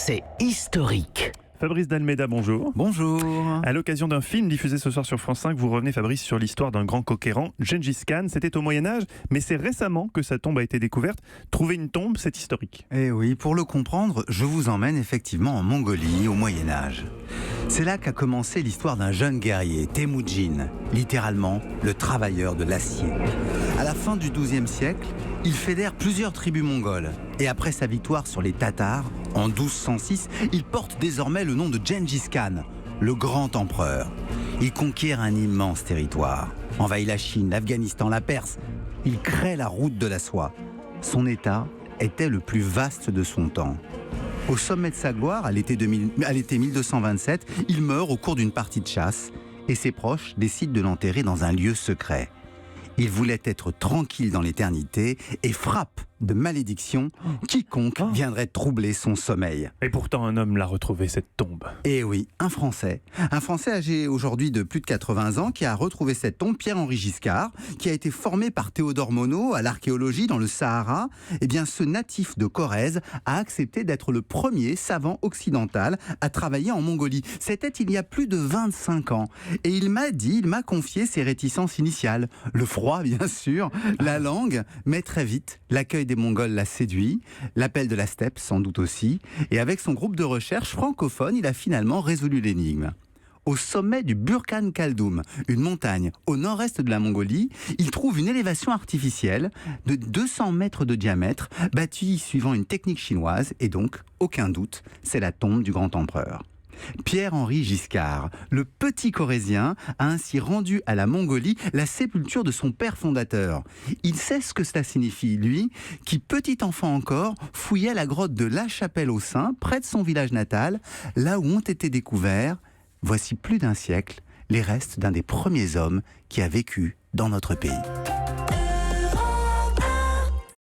c'est historique. Fabrice Dalméda, bonjour. Bonjour. À l'occasion d'un film diffusé ce soir sur France 5, vous revenez, Fabrice, sur l'histoire d'un grand conquérant, Gengis Khan. C'était au Moyen-Âge, mais c'est récemment que sa tombe a été découverte. Trouver une tombe, c'est historique. Eh oui, pour le comprendre, je vous emmène effectivement en Mongolie, au Moyen-Âge. C'est là qu'a commencé l'histoire d'un jeune guerrier, Temujin, littéralement le travailleur de l'acier. À la fin du XIIe siècle, il fédère plusieurs tribus mongoles. Et après sa victoire sur les Tatars, en 1206, il porte désormais le nom de Gengis Khan, le grand empereur. Il conquiert un immense territoire, envahit la Chine, l'Afghanistan, la Perse. Il crée la route de la soie. Son état était le plus vaste de son temps. Au sommet de sa gloire, à l'été 1227, il meurt au cours d'une partie de chasse et ses proches décident de l'enterrer dans un lieu secret. Il voulait être tranquille dans l'éternité et frappe de malédiction quiconque viendrait troubler son sommeil. Et pourtant, un homme l'a retrouvé, cette tombe. Et oui, un Français âgé aujourd'hui de plus de 80 ans qui a retrouvé cette tombe, Pierre-Henri Giscard, qui a été formé par Théodore Monod à l'archéologie dans le Sahara. Eh bien, ce natif de Corrèze a accepté d'être le premier savant occidental à travailler en Mongolie. C'était il y a plus de 25 ans. Et il m'a confié ses réticences initiales. Le froid, bien sûr, la langue, mais très vite, l'accueil des Mongols l'a séduit, l'appel de la steppe sans doute aussi, et avec son groupe de recherche francophone, il a finalement résolu l'énigme. Au sommet du Burkhan Khaldun, une montagne au nord-est de la Mongolie, il trouve une élévation artificielle de 200 mètres de diamètre, bâtie suivant une technique chinoise, et donc, aucun doute, c'est la tombe du grand empereur. Pierre-Henri Giscard, le petit Corrézien, a ainsi rendu à la Mongolie la sépulture de son père fondateur. Il sait ce que cela signifie, lui, qui, petit enfant encore, fouillait la grotte de La Chapelle-aux-Saints, près de son village natal, là où ont été découverts, voici plus d'un siècle, les restes d'un des premiers hommes qui a vécu dans notre pays.